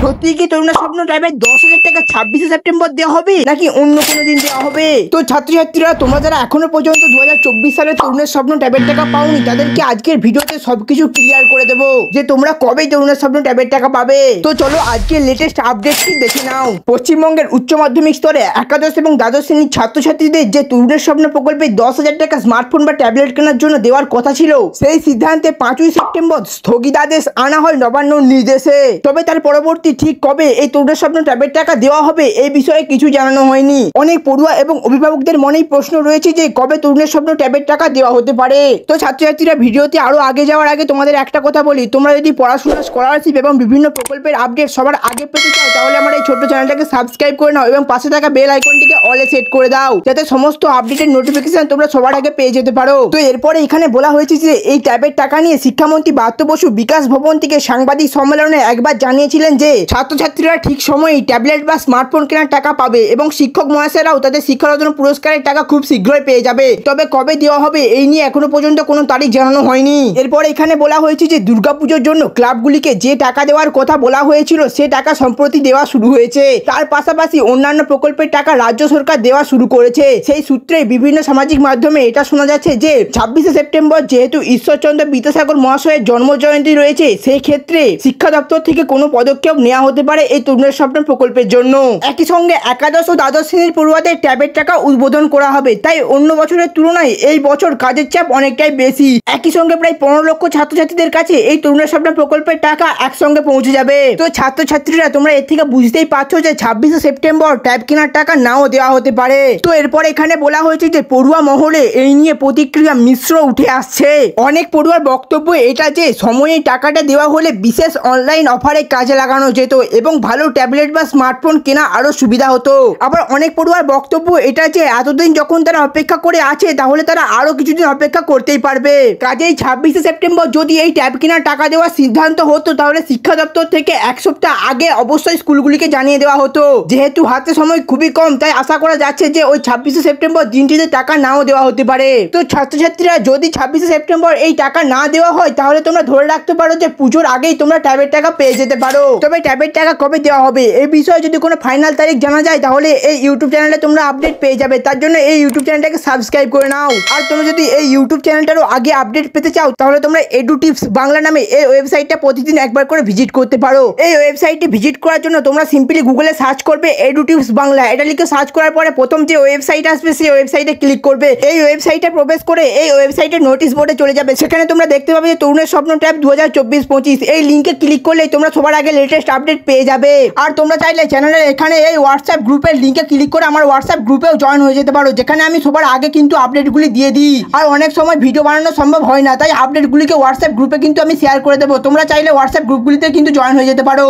সত্যি কি তরুণের স্বপ্ন ট্যাবের 10,000 টাকা 26শে সেপ্টেম্বর দেওয়া হবে নাকি অন্য কোনো দিন দেওয়া হবে? তো ছাত্রছাত্রীরা তোমরা যারা এখনো পর্যন্ত 2024 সালে তরুণের স্বপ্ন ট্যাবের টাকা পাওনি তাদেরকে আজকের ভিডিওতে সবকিছু ক্লিয়ার করে দেবো যে তোমরা কবে তরুণের স্বপ্ন ট্যাবের টাকা পাবে। তো চলো আজকের লেটেস্ট আপডেটটি দেখে নাও। পশ্চিমবঙ্গের উচ্চ মাধ্যমিক স্তরে একাদশ এবং দ্বাদশ শ্রেণীর ছাত্রছাত্রীদের যে তরুণের স্বপ্ন প্রকল্পে 10,000 টাকা স্মার্টফোন বা ট্যাবলেট কেনার জন্য দেওয়ার কথা ছিল, সেই সিদ্ধান্তে 5ই সেপ্টেম্বর স্থগিতাদেশ আনা হয় নবান্নর নির্দেশে। তবে তার পরবর্তী ঠিক কবে এই তরুণের স্বপ্ন ট্যাবের টাকা দেওয়া হবে এই বিষয়ে কিছু জানানো হয়নি। অনেক পড়ুয়া এবং অভিভাবকদের মনেই প্রশ্ন রয়েছে যে কবে তরুণের স্বপ্ন ট্যাবের টাকা দেওয়া হতে পারে। তো ছাত্রছাত্রীরা ভিডিওতে আরো আগে যাওয়ার আগে তোমাদের একটা কথা বলি, তোমরা যদি পড়াশোনা, স্কলারশিপ এবং বিভিন্ন প্রকল্পের আপডেট সবার আগে পেতে চাও তাহলে আমার এই ছোট্ট চ্যানেলটাকে সাবস্ক্রাইব করে নাও এবং পাশে থাকা বেল আইকনটিকে অলে সেট করে দাও যাতে সমস্ত আপডেটের নোটিফিকেশন তোমরা সবার আগে পেয়ে যেতে পারো। তো এরপরে এখানে বলা হয়েছে যে এই ট্যাবের টাকা নিয়ে শিক্ষামন্ত্রী ব্রাত্য বসু বিকাশ ভবন থেকে সাংবাদিক সম্মেলনে একবার জানিয়েছিলেন যে ছাত্রছাত্রীরা ঠিক সময়েই ট্যাবলেট বা স্মার্টফোন কেনার টাকা পাবে এবং শিক্ষক মহাশয়রাও তাদের শিক্ষারত্ন পুরস্কারের টাকা খুব শীঘ্রই পেয়ে যাবে। তবে কবে দেওয়া হবে এই নিয়ে এখনো পর্যন্ত কোনো তারিখ জানানো হয়নি। এরপর এখানে বলা হয়েছে যে দুর্গাপুজোর জন্য ক্লাবগুলিকে যে টাকা দেওয়ার কথা বলা হয়েছিল সে টাকা সম্প্রতি দেওয়া শুরু হয়েছে। তার পাশাপাশি অন্যান্য প্রকল্পের টাকা রাজ্য সরকার দেওয়া শুরু করেছে। সেই সূত্রে বিভিন্ন সামাজিক মাধ্যমে এটা শোনা যাচ্ছে যে 26শে সেপ্টেম্বর যেহেতু ঈশ্বরচন্দ্র বিদ্যাসাগর মহাশয়ের জন্মজয়ন্তী রয়েছে, সেই ক্ষেত্রে শিক্ষা দপ্তর থেকে কোনো পদক্ষেপ নেওয়া হতে পারে এই তরুণের স্বপ্ন প্রকল্পের জন্য। একই সঙ্গে একাদশ ও দ্বাদশ শ্রেণীর পড়ুয়াদের ট্যাবের টাকা উদ্বোধন করা হবে। তাই অন্য বছরের তুলনায় এই বছর কাজের চাপ অনেকটাই বেশি। একই সঙ্গে প্রায় 15 লক্ষ ছাত্রছাত্রীদের কাছে এই তরুণের স্বপ্ন প্রকল্পের টাকা একসঙ্গে পৌঁছে যাবে। তো ছাত্রছাত্রীরা তোমরা এর থেকে বুঝতেই পারছো যে 26শে সেপ্টেম্বর ট্যাব কেনার টাকা নাও দেওয়া হতে পারে। তো এরপর এখানে বলা হয়েছে যে পড়ুয়া মহলে এই নিয়ে প্রতিক্রিয়া মিশ্র উঠে আসছে। অনেক পড়ুয়ার বক্তব্য এটা যে সময়ে টাকাটা দেওয়া হলে বিশেষ অনলাইন অফারে কাজে লাগানো যেত এবং ভালো ট্যাবলেট বা স্মার্টফোন কেনা আরো সুবিধা হতো। আবার অনেক পড়ুয়ার বক্তব্য এটা যে এতদিন যখন তারা অপেক্ষা করে আছে তাহলে তারা আরো কিছুদিন অপেক্ষা করতেই পারবে। কাজেই 26শে সেপ্টেম্বর যদি এই ট্যাব কেনার টাকা দেওয়ার সিদ্ধান্ত হতো তাহলে শিক্ষা দপ্তর থেকে এক সপ্তাহ আগে অবশ্যই স্কুলগুলিকে জানিয়ে দেওয়া হতো। যেহেতু হাতে সময় খুবই কম তাই আশা করা যাচ্ছে যে ওই 26শে সেপ্টেম্বর দিনটিতে টাকা নাও দেওয়া হতে পারে। তো ছাত্রছাত্রীরা যদি 26শে সেপ্টেম্বর এই টাকা না দেওয়া হয় তাহলে তোমরা ধরে রাখতে পারো যে পুজোর আগেই তোমরা ট্যাবের টাকা পেয়ে যেতে পারো। তবে ট্যাবের টাকা কবে দেওয়া হবে এই বিষয়ে যদি কোনো ফাইনাল তারিখ জানা যায় তাহলে এই ইউটিউব চ্যানেলে তোমরা আপডেট পেয়ে যাবে। তার জন্য এই ইউটিউব চ্যানেলটাকে সাবস্ক্রাইব করে নাও। আর তোমরা যদি এই ইউটিউব চ্যানেলটারও আগে আপডেট পেতে চাও তাহলে তোমরা এডুটিপস বাংলা নামে এই ওয়েবসাইটটা প্রতিদিন একবার করে ভিজিট করতে পারো। এই ওয়েবসাইটটি ভিজিট করার জন্য তোমরা সিম্পলি গুগলে সার্চ করবে এডুটিপস বাংলা। এটা লিখে সার্চ করার পরে প্রথম যে ওয়েবসাইট আসবে সেই ওয়েবসাইটে ক্লিক করবে। এই ওয়েবসাইটে প্রবেশ করে এই ওয়েবসাইটের নোটিশ বোর্ডে চলে যাবে। সেখানে তোমরা দেখতে পাবে যে তরুণের স্বপ্ন ট্যাব 2024-25 এই লিঙ্কে ক্লিক করলে তোমরা সবার আগে লেটেস্ট আপডেট পেয়ে যাবে। আর তোমরা চাইলে চ্যানেলের এখানে এই হোয়াটসঅ্যাপ গ্রুপের লিঙ্কে ক্লিক করে আমার হোয়াটসঅ্যাপ গ্রুপেও জয়েন হয়ে যেতে পারো, যেখানে আমি সবার আগে কিন্তু আপডেটগুলি দিয়ে দিই। আর অনেক সময় ভিডিও বানানো সম্ভব হয় না, তাই আপডেটগুলিকে হোয়াটসঅ্যাপ গ্রুপে কিন্তু আমি শেয়ার করে দেবো। তোমরা চাইলে হোয়াটসঅ্যাপ গ্রুপগুলিতে কিন্তু জয়েন হয়ে যেতে পারো।